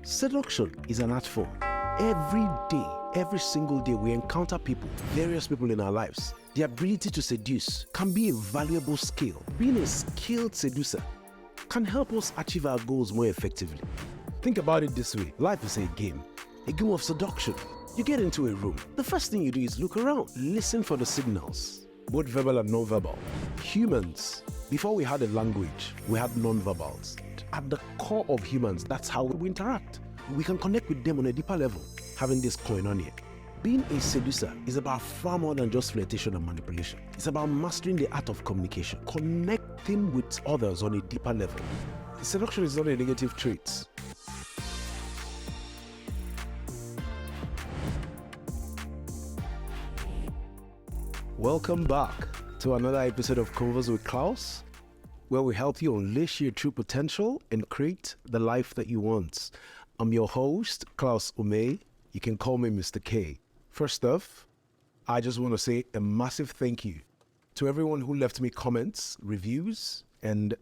Seduction is an art form. Every day, every single day, we encounter people, various people in our lives. The ability to seduce can be a valuable skill. Being a skilled seducer can help us achieve our goals more effectively. Think about it this way. Life is a game of seduction. You get into a room. The first thing you do is look around, listen for the signals, both verbal and non-verbal. Humans, before we had a language, we had non-verbals. At the core of humans, that's how we interact. We can connect with them on a deeper level, having this koinonia. Being a seducer is about far more than just flirtation and manipulation. It's about mastering the art of communication, connecting with others on a deeper level. Seduction is not a negative trait. Welcome back to another episode of Konvos with Klaus, where we help you unleash your true potential and create the life that you want. I'm your host, Klaus Ume. You can call me Mr. K. First off, I just want to say a massive thank you to everyone who left me comments, reviews, and,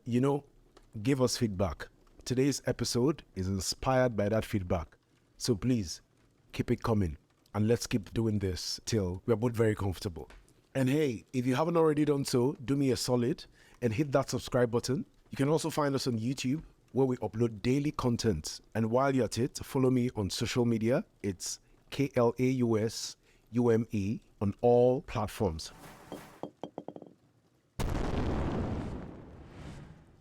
give us feedback. Today's episode is inspired by that feedback. So please, keep it coming. And let's keep doing this till we're both very comfortable. And hey, if you haven't already done so, do me a solid and hit that subscribe button. You can also find us on YouTube, where we upload daily content. And while you're at it, follow me on social media. It's KLAUSUME on all platforms.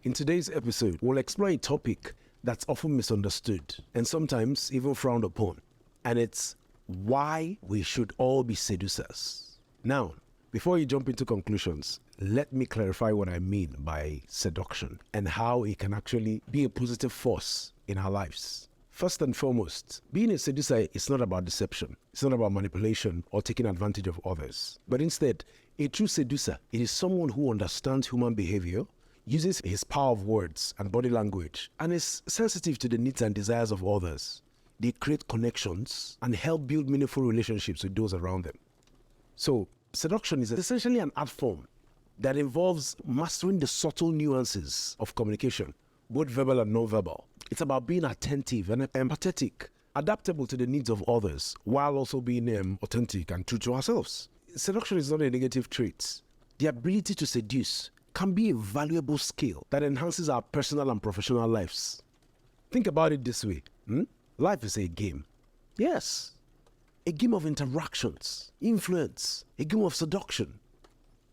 In today's episode, we'll explore a topic that's often misunderstood and sometimes even frowned upon. And it's why we should all be seducers. Now, before you jump into conclusions, let me clarify what I mean by seduction and how it can actually be a positive force in our lives. First and foremost, being a seducer is not about deception. It's not about manipulation or taking advantage of others. But instead, a true seducer, it is someone who understands human behavior, uses his power of words and body language, and is sensitive to the needs and desires of others. They create connections and help build meaningful relationships with those around them. So, seduction is essentially an art form that involves mastering the subtle nuances of communication, both verbal and non-verbal. It's about being attentive and empathetic, adaptable to the needs of others, while also being authentic and true to ourselves. Seduction is not a negative trait. The ability to seduce can be a valuable skill that enhances our personal and professional lives. Think about it this way. Life is a game. Yes. A game of interactions, influence, a game of seduction.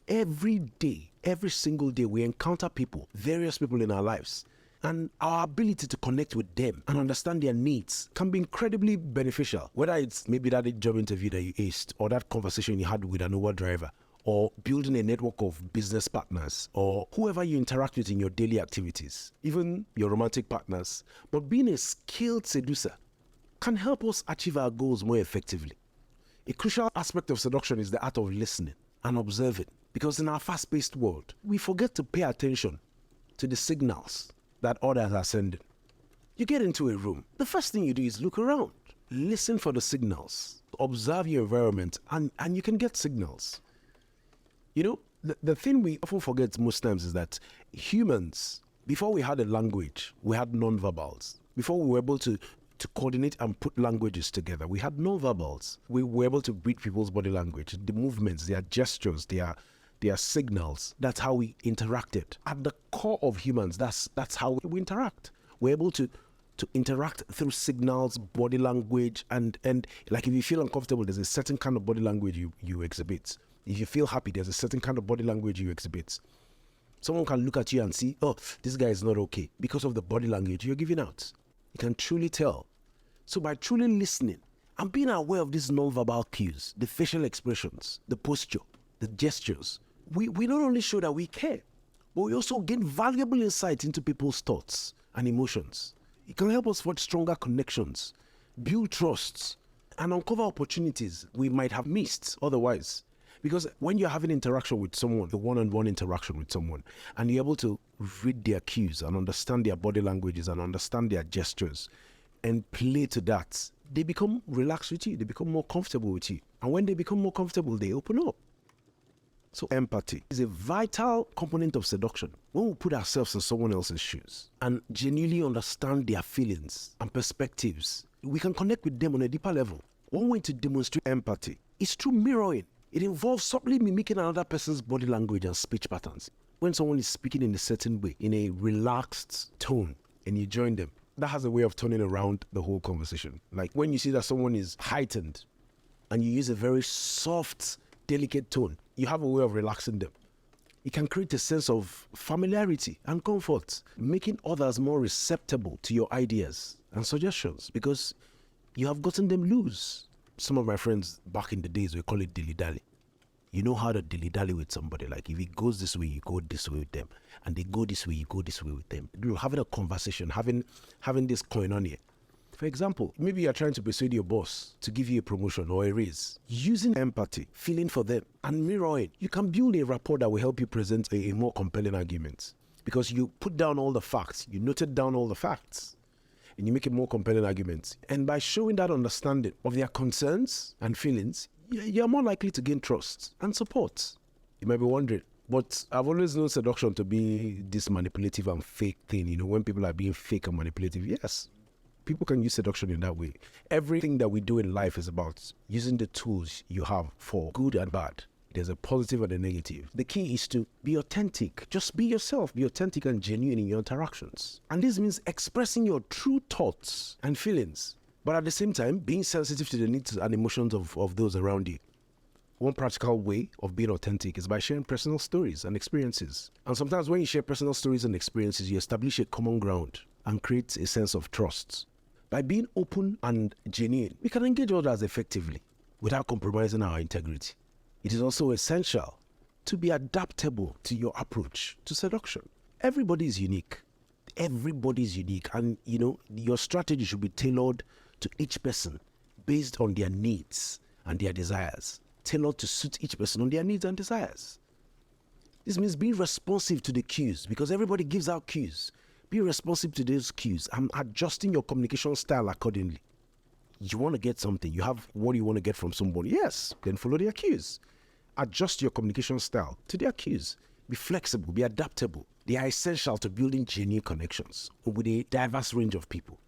Every day, every single day, we encounter people, various people in our lives, and our ability to connect with them and understand their needs can be incredibly beneficial. Whether it's maybe that job interview that you aced, or that conversation you had with an Uber driver, or building a network of business partners, or whoever you interact with in your daily activities, even your romantic partners. But being a skilled seducer can help us achieve our goals more effectively. A crucial aspect of seduction is the art of listening and observing, because in our fast-paced world, we forget to pay attention to the signals that others are sending. You get into a room. The first thing you do is look around, listen for the signals, observe your environment, and you can get signals. The thing we often forget most times is that humans, before we had a language, we had non-verbals. Before we were able to coordinate and put languages together, we had non-verbals. We were able to read people's body language, the movements, their gestures, their signals. That's how we interacted. At the core of humans, that's how we interact. We're able to interact through signals, body language, and like if you feel uncomfortable, there's a certain kind of body language you exhibit. If you feel happy, there's a certain kind of body language you exhibit. Someone can look at you and see, oh, this guy is not okay, because of the body language you're giving out. You can truly tell. So by truly listening and being aware of these non-verbal cues, the facial expressions, the posture, the gestures, we not only show that we care, but we also gain valuable insight into people's thoughts and emotions. It can help us forge stronger connections, build trusts, and uncover opportunities we might have missed otherwise. Because when you're having interaction with someone, a one-on-one interaction with someone, and you're able to read their cues and understand their body languages and understand their gestures and play to that, they become relaxed with you. They become more comfortable with you. And when they become more comfortable, they open up. So empathy is a vital component of seduction. When we put ourselves in someone else's shoes and genuinely understand their feelings and perspectives, we can connect with them on a deeper level. One way to demonstrate empathy is through mirroring. It involves subtly mimicking another person's body language and speech patterns. When someone is speaking in a certain way, in a relaxed tone, and you join them, that has a way of turning around the whole conversation. Like when you see that someone is heightened and you use a very soft, delicate tone, you have a way of relaxing them. It can create a sense of familiarity and comfort, making others more receptive to your ideas and suggestions because you have gotten them loose. Some of my friends back in the days, we call it dilly-dally. You know how to dilly-dally with somebody. Like if it goes this way, you go this way with them. And they go this way, you go this way with them. You're having a conversation, having this koinonia. For example, maybe you're trying to persuade your boss to give you a promotion or a raise. Using empathy, feeling for them, and mirroring, you can build a rapport that will help you present a more compelling argument. Because you put down all the facts, you noted down all the facts, and you make a more compelling argument. And by showing that understanding of their concerns and feelings, you're more likely to gain trust and support. You might be wondering, but I've always known seduction to be this manipulative and fake thing. You know, when people are being fake and manipulative, yes, people can use seduction in that way. Everything that we do in life is about using the tools you have for good and bad. There's a positive and a negative. The key is to be authentic. Just be yourself. Be authentic and genuine in your interactions. And this means expressing your true thoughts and feelings, but at the same time, being sensitive to the needs and emotions of those around you. One practical way of being authentic is by sharing personal stories and experiences. And sometimes when you share personal stories and experiences, you establish a common ground and create a sense of trust. By being open and genuine, we can engage others effectively without compromising our integrity. It is also essential to be adaptable to your approach to seduction. Everybody is unique. Everybody is unique. And, you know, your strategy should be tailored to each person based on their needs and their desires. Tailored to suit each person on their needs and desires. This means being responsive to the cues because everybody gives out cues. Be responsive to those cues and adjusting your communication style accordingly. You want to get something, you have what you want to get from somebody. Yes, then follow their cues. Adjust your communication style to their cues. Be flexible, be adaptable. They are essential to building genuine connections with a diverse range of people.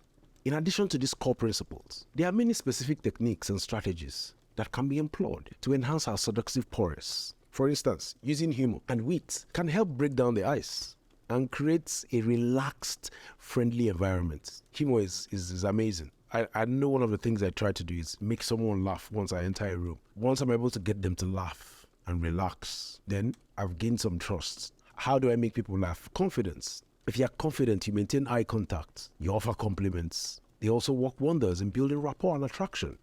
In addition to these core principles, there are many specific techniques and strategies that can be employed to enhance our seductive prowess. For instance, using humor and wit can help break down the ice and create a relaxed, friendly environment. Humor is amazing. I know one of the things I try to do is make someone laugh once I enter a room. Once I'm able to get them to laugh and relax, then I've gained some trust. How do I make people laugh? Confidence. If you're confident, you maintain eye contact, you offer compliments. They also work wonders in building rapport and attraction.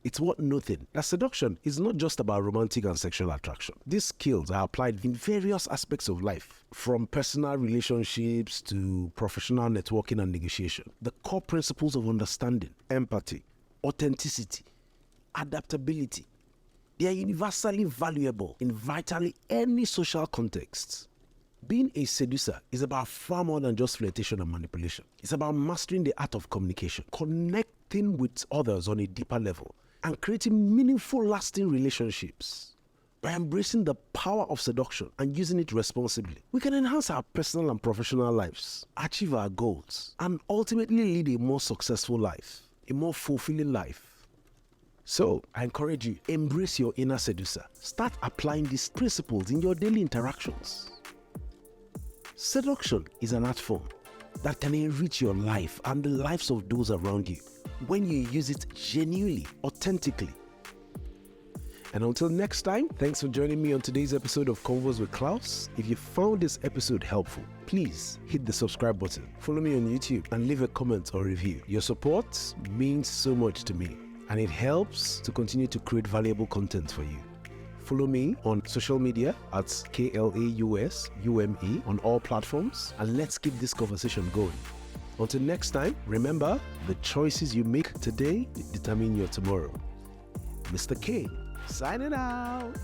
It's worth noting that seduction is not just about romantic and sexual attraction. These skills are applied in various aspects of life, from personal relationships to professional networking and negotiation. The core principles of understanding, empathy, authenticity, adaptability, they are universally valuable in virtually any social context. Being a seducer is about far more than just flirtation and manipulation. It's about mastering the art of communication, connecting with others on a deeper level, and creating meaningful, lasting relationships. By embracing the power of seduction and using it responsibly, we can enhance our personal and professional lives, achieve our goals, and ultimately lead a more successful life, a more fulfilling life. So, I encourage you, embrace your inner seducer. Start applying these principles in your daily interactions. Seduction is an art form that can enrich your life and the lives of those around you when you use it genuinely, authentically. And until next time, thanks for joining me on today's episode of Konvos with Klaus. If you found this episode helpful, please hit the subscribe button, follow me on YouTube, and leave a comment or review. Your support means so much to me, and it helps to continue to create valuable content for you. Follow me on social media at KLAUSUME on all platforms, and let's keep this conversation going. Until next time, remember, the choices you make today determine your tomorrow. Mr. K, signing out.